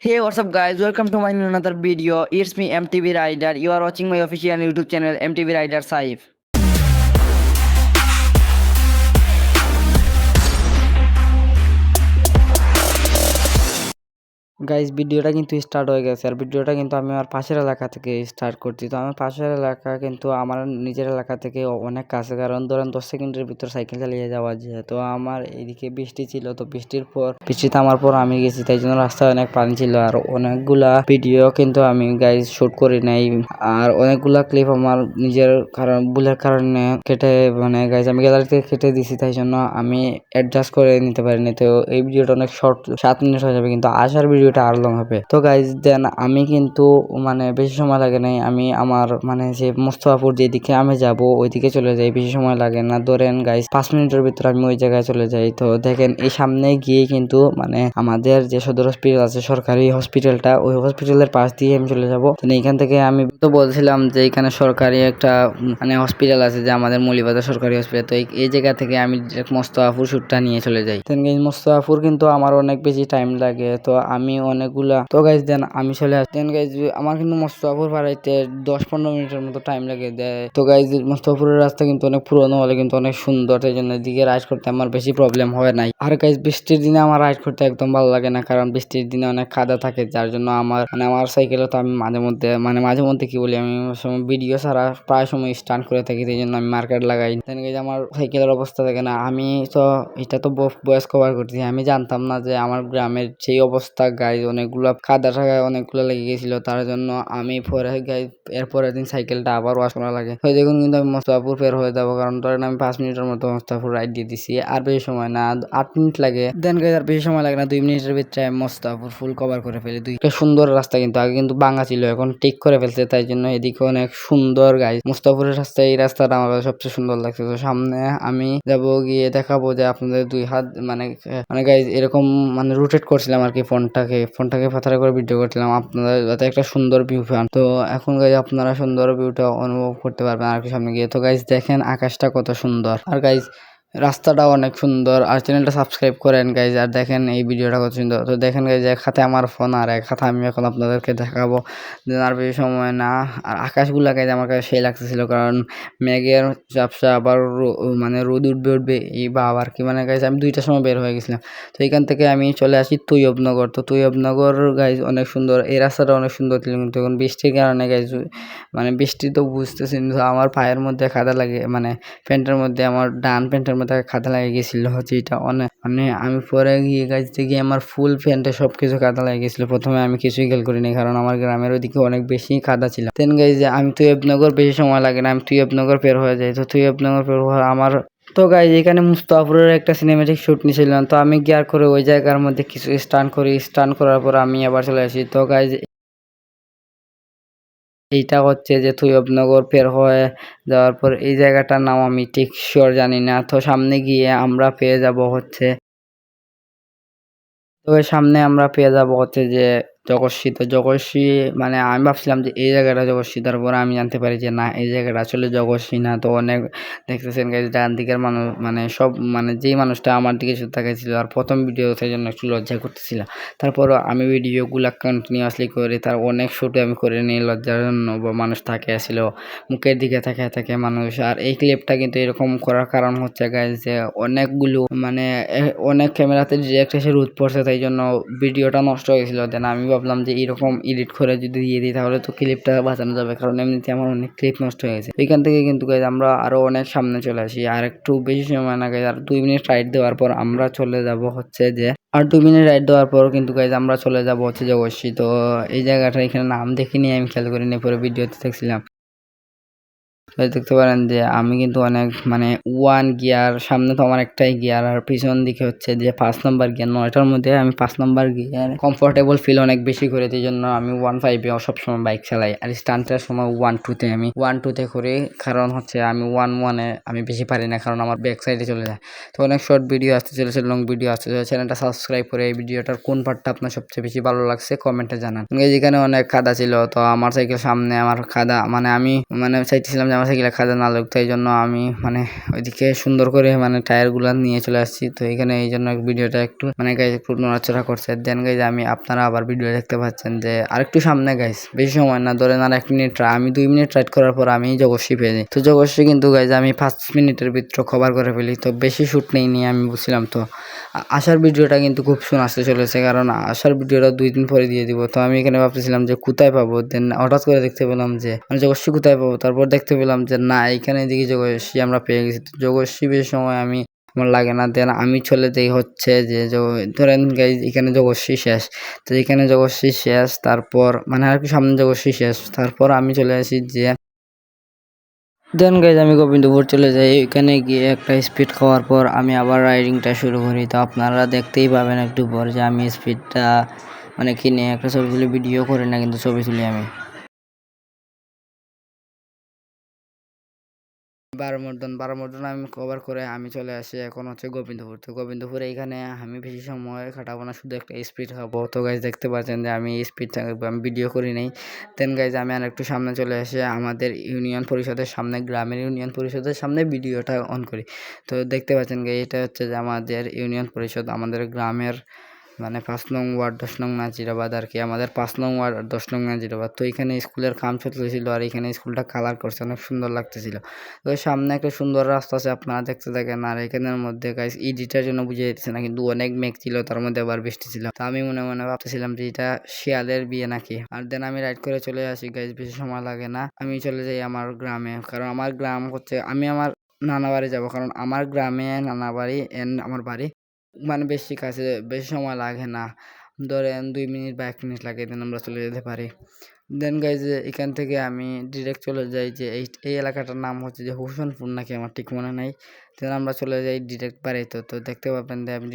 Hey, what's up, guys? Welcome to my another video. It's me, MTV Rider. You are watching my official YouTube channel, MTV Rider Saif. Guys ভিডিওটা কিন্তু start হয়ে গেছে, আর ভিডিওটা কিন্তু আমি আমার পাশের এলাকা থেকে স্টার্ট করছি। তো আমার পাশের এলাকা কিন্তু আমার নিজের এলাকা থেকে অনেক কাছে, কারণ ধরেন 10 সেকেন্ডের ভিতর সাইকেল চালিয়ে যাওয়া যায়। তো আমার এদিকে বৃষ্টি ছিল, তো বৃষ্টি থামার পর আমি গেছি, তাই জন্য রাস্তায় অনেক পানি ছিল। আর অনেকগুলা ভিডিও কিন্তু আমি গাইজ শুট করি নাই, আর অনেকগুলা ক্লিপ আমার নিজের ভুলের কারণে কেটে গাইজ আমি গ্যালারিতে কেটে দিছি, তাই জন্য আমি অ্যাডজাস্ট করে নিতে পারিনি। তো এই ভিডিওটা অনেক শর্ট, 7 মিনিট হয়ে যাবে, কিন্তু আসার ভিডিওটা আর লং হবে। তো গাইজ দেন আমি কিন্তু বেশি সময় লাগে নাই, আমি আমার যে মোস্তফাপুর যেদিকে আমি যাব ওইদিকে চলে যাই, বেশি সময় লাগে না। ধরেন গাইজ 5 মিনিটের ভিতরে আমি ওই জায়গায় চলে যাই। তো দেখেন এই সামনে গিয়ে কিন্তু আমাদের যে সদর হসপিটাল আছে, সরকারি হসপিটালটা, ওই হসপিটালের পাশ দিয়ে আমি চলে যাব। তো এইখান থেকে আমি তো বলছিলাম যে এখানে সরকারি একটা হসপিটাল আছে, যে আমাদের মৌলিবাজার সরকারি হসপিটাল। তো এই জায়গা থেকে আমি মোস্তফাপুর শুটটা নিয়ে চলে যাই। মোস্তফাপুর কিন্তু আমার অনেক বেশি টাইম লাগে, তো আমি অনেকগুলা তো গাইজ দেন আমি চলে আসি। দেন গাইজ আমার কিন্তু মোস্তফাপুর পাড়াইতে 10-15 মিনিটের মতো টাইম লাগে দেয়। তো গাইজ মোস্তফাপুরের রাস্তা কিন্তু অনেক পুরনো হলে কিন্তু অনেক সুন্দর, তাই জন্য এদিকে রাইড করতে আমার বেশি প্রবলেম হয় নাই। আর গাইজ বৃষ্টির দিনে আমার রাইড করতে একদম ভালো লাগে না, কারণ বৃষ্টির দিনে অনেক কাদা থাকে, যার জন্য আমার আমার সাইকেলে তো আমি মাঝে মধ্যে কি বলি, আমি ভিডিও ছাড়া প্রায় সময় স্টান্ট করে থাকি, সেই জন্য আমি মার্কেট লাগাই। দেন গাইজ আমার সাইকেলের অবস্থা থাকে না। আমি তো এটা তো বয়স কভার করতেছি, আমি জানতাম না যে আমার গ্রামের সেই অবস্থা। গাইজ অনেকগুলো কাদা টাকায় অনেকগুলো লেগে গেছিল, তার জন্য আমি পরে এরপরের দিন সাইকেলটা আবার ওয়াশ করা লাগে। তো দেখুন কিন্তু আমি মোস্তফাপুর বের হয়ে যাবো, কারণ ধরেন আমি 5 মিনিটের মতো মোস্তফাপুর রাইড দিয়ে দিছি, আর বেশি সময় না, 8 মিনিট লাগে। দেন গাইজ আর বেশি সময় লাগে না, 2 মিনিটের ভিতরে আমি মোস্তফাপুর ফুল কভার করে ফেলি। একটা সুন্দর রাস্তা, কিন্তু আগে কিন্তু ভাঙা ছিল, এখন ঠিক করে ফেলছে, তাই জন্য এদিকে অনেক সুন্দর। গাইজ মোস্তফাপুরের রাস্তা, এই রাস্তাটা আমার সবচেয়ে সুন্দর লাগছে। তো সামনে আমি যাবো, গিয়ে দেখাবো যে আপনাদের 2 হাত গাইজ এরকম রোটেট করছিলাম আর কি, ফোনটাকে পাথরে করে ভিডিও করছিলাম, আপনারা যাতে একটা সুন্দর ভিউ পান। তো এখন গাইজ আপনারা সুন্দর ভিউটা অনুভব করতে পারবেন আর কি সামনে গিয়ে। তো গাইজ দেখেন আকাশটা কত সুন্দর, আর গাইজ রাস্তাটাও অনেক সুন্দর। আর চ্যানেলটা সাবস্ক্রাইব করেন গাইজ, আর দেখেন এই ভিডিওটা কত সুন্দর। তো দেখেন গাইজ এক হাতে আমার ফোন, আর এক হাতে আমি এখন আপনাদেরকে দেখাবো। আর বেশি সময় না, আর আকাশগুলা গাইজ আমার কাছে সেই লাগতেছিল, কারণ মেঘের ঝাপসা, আবার রোদ উঠবে এই বা আবার কি গাইজ আমি 2টার সময় বের হয়ে গেছিলাম। তো এখান থেকে আমি চলে আসি তৈয়বনগর। তো তৈয়বনগর গাইজ অনেক সুন্দর, এই রাস্তাটা অনেক সুন্দর ছিল, কিন্তু এখন বৃষ্টির কারণে গাইজ বৃষ্টি তো বুঝতেছি, আমার পায়ের মধ্যে কাদা লাগে, প্যান্টের মধ্যে, আমার ডান প্যান্টের মধ্যে কাদা লাগে গেছিল, যেটা অনেক আমি পরে গিয়ে গাইজ দেখি আমার ফুল প্যান্টে সবকিছু কাদা লাগে গেছিল। প্রথমে আমি কিছুই খেয়াল করিনি, কারণ আমার গ্রামের ওইদিকে অনেক বেশি কাদা ছিল। দেন গাইজ আমি তৈয়বনগর বেশি সময় লাগে না, আমি তৈয়বনগর বের হয়ে যাই। তো তৈয়বনগর বের হওয়া আমার তো গাইজ এখানে মুস্তাফাপুরের একটা সিনেমেটিক শুট নিয়েছিলাম, তো আমি গিয়ার করে ওই জায়গার মধ্যে কিছু স্টান্ট করার পর আমি আবার চলে আসি। তো গাইজ এইটা হচ্ছে যে তৈয়বনগর পের হয়ে যাওয়ার পর এই জায়গাটার নাম আমি ঠিক শিওর জানি না। তো সামনে গিয়ে আমরা পেয়ে যাব হচ্ছে, তো সামনে আমরা পেয়ে যাব হচ্ছে যে জগৎসি। তো জগৎসি আমি ভাবছিলাম যে এই জায়গাটা জগৎসি, তারপরে আমি জানতে পারি যে না, এই জায়গাটা আসলে জগৎসি না। তো অনেক দেখতেছেন গাইজ ডান দিকের মানুষ সব যেই মানুষটা আমার দিকে শুধু তাকাইছিল, আর প্রথম ভিডিও সেই জন্য একটু লজ্জা করতেছিল। তারপরও আমি ভিডিওগুলা কন্টিনিউয়াসলি করে তার অনেক শুটে আমি করে নিই লজ্জার জন্য, বা মানুষ তাকিয়ে আসছিল মুখের দিকে তাকিয়ে থাকে মানুষ। আর এই ক্লিপটা কিন্তু এরকম করার কারণ হচ্ছে গাইজ যে অনেকগুলো অনেক ক্যামেরাতে ডিরেক্ট এসে রোদ পড়ছে, তাই জন্য ভিডিওটা নষ্ট হয়ে গেছিলো। দেন আমি ভাবলাম যে এরকম এডিট করে যদি দিয়ে দিই তাহলে তো ক্লিপটা বাঁচানো যাবে, কারণ এমনিতে আমার অনেক ক্লিপ নষ্ট হয়ে গেছে। এখান থেকে কিন্তু গাইজ আমরা আরো অনেক সামনে চলে আসি, আর একটু বেশি সময় না গাইজ, আর 2 মিনিট রাইড দেওয়ার পর আমরা চলে যাব হচ্ছে যে, আর 2 মিনিট রাইড দেওয়ার পর কিন্তু গাইজ আমরা চলে যাব হচ্ছে জগৎসি। তো এই জায়গাটা এখানে নাম দেখিনি, আমি খেয়াল করিনি, পরে ভিডিওতে দেখছিলাম। দেখতে পারেন যে আমি কিন্তু অনেক 1 গিয়ার, সামনে তো আমার একটাই গিয়ার, আর পিছন দিকে হচ্ছে যে 5 নম্বর গিয়ার। 9টার মধ্যে আমি 5 নম্বর গিয়ার কমফোর্টেবল ফিল অনেক বেশি করে, এই জন্য আমি 1.5 সবসময় বাইক চালাই। আর স্টান্টের সময় 1.2 আমি 1.2 করি, কারণ হচ্ছে আমি 1.1 আমি বেশি পারি না, কারণ আমার ব্যাক সাইডে চলে যায়। তো অনেক শর্ট ভিডিও আসতে চলেছে, লং ভিডিও আসতে চলেছে। চ্যানেলটা সাবস্ক্রাইব করে এই ভিডিওটার কোন পার্টটা আপনার সবচেয়ে বেশি ভালো লাগছে কমেন্টে জানান। যেখানে অনেক কাদা ছিল, তো আমার সাইকেল সামনে আমার কাদা আমি চাইতেছিলাম যে আমার সাইকেলে খাদে না লাগুক, তাই জন্য আমি মানে ওইদিকে সুন্দর করে মানে টায়ারগুলো নিয়ে চলে আসছি। তো এখানে এই জন্য ভিডিওটা একটু মানে গাইজ একটু নড়াচড়া করছে। দেন গাইজ আমি আপনারা আবার ভিডিও দেখতে পাচ্ছেন যে আরেকটু সামনে গাইজ, বেশি সময় না, ধরেন আর 1 মিনিট, আমি 2 মিনিট রাইড করার পর আমি জগৎসি পেয়ে যাই। তো জগৎসি কিন্তু গাইজ আমি 5 মিনিটের ভিতরে কভার করে ফেলি। তো বেশি শ্যুট নেই আমি বুঝছিলাম। তো আসার ভিডিওটা কিন্তু খুব সুন আসতে চলেছে, কারণ আসার ভিডিওটা 2 দিন পরে দিয়ে দিব। তো আমি এখানে ভাবতেছিলাম যে কোথায় পাবো, দেন হঠাৎ করে দেখতে পেলাম যে মানে জগৎসি কোথায় পাবো। তারপর দেখতে পেলাম যে না, এখানে এদিকে জগৎসি আমরা পেয়ে গেছি। তো জগৎসি বেশি সময় আমার লাগে না। দেন আমি চলে যাই হচ্ছে যে ধরেন গাইজ এখানে জগৎসি শেষ। তো এখানে জগৎসি শেষ, তারপর মানে আর কি সামনে জগৎসি শেষ, তারপর আমি চলে আসি যে দেন গাইজ আমি গোবিন্দপুর চলে যাই। এখানে গিয়ে একটা স্পিড খাওয়ার পর আমি আবার রাইডিংটা শুরু করি। তো আপনারা দেখতেই পাবেন একটু পর যে আমি স্পিডটা মানে কিনে একটা ছবি তুলি, ভিডিও করি না কিন্তু ছবি তুলি আমি। 12 মর্দন আমি কভার করে আমি চলে আসি এখন হচ্ছে গোবিন্দপুর। তো গোবিন্দপুরে এইখানে আমি বেশি সময় কাটাবো না, শুধু একটা স্পিড খাবো। তো গাইজ দেখতে পাচ্ছেন যে আমি স্পিড আমি ভিডিও করি নাই। দেন গাইজ আমি আর একটু সামনে চলে এসে আমাদের ইউনিয়ন পরিষদের সামনে, গ্রামের ইউনিয়ন পরিষদের সামনে ভিডিওটা অন করি। তো দেখতে পাচ্ছেন গাইজ এটা হচ্ছে যে আমাদের ইউনিয়ন পরিষদ, আমাদের গ্রামের মানে 5 নং ওয়ার্ড 10 নং নাজিরাবাদ আর কি, আমাদের 5 নং ওয়ার্ড 10 নং নাজিরাবাদ। তো এখানে স্কুলের কাম চলতেছিল আর এখানে স্কুলটা কালার করছে, অনেক সুন্দর লাগতেছিল। তো সামনে একটা সুন্দর রাস্তা আছে, আপনারা দেখতে থাকেন। আর এখানের মধ্যে গাইস এডিটার জন্য বুঝে যেতেছে না, কিন্তু অনেক মেঘ ছিল, তার মধ্যে আবার বৃষ্টি ছিল। তো আমি মনে মনে ভাবতেছিলাম যে এটা শিয়ালের বিয়ে নাকি। আর দেন আমি রাইড করে চলে আসি গাইস, বেশি সময় লাগে না, আমি চলে যাই আমার গ্রামে। কারণ আমার গ্রাম হচ্ছে, আমি আমার নানা বাড়ি যাবো, কারণ আমার গ্রামে নানা বাড়ি এন্ড আমার বাড়ি মানে বেশি কাছে, বেশি সময় লাগে না, ধরেন 2 মিনিট বা 1 মিনিট লাগে, দেন আমরা চলে যেতে পারি। দেন গাইজ এখান থেকে আমি ডিরেক্ট চলে যাই যে এই এলাকাটার নাম হচ্ছে যে হোসেনপুর নাকি, আমার ঠিক মনে নাই। দেন আমরা চলে যাই ডিরেক্ট বাড়িতে। তো দেখতে পাবেন যে আমি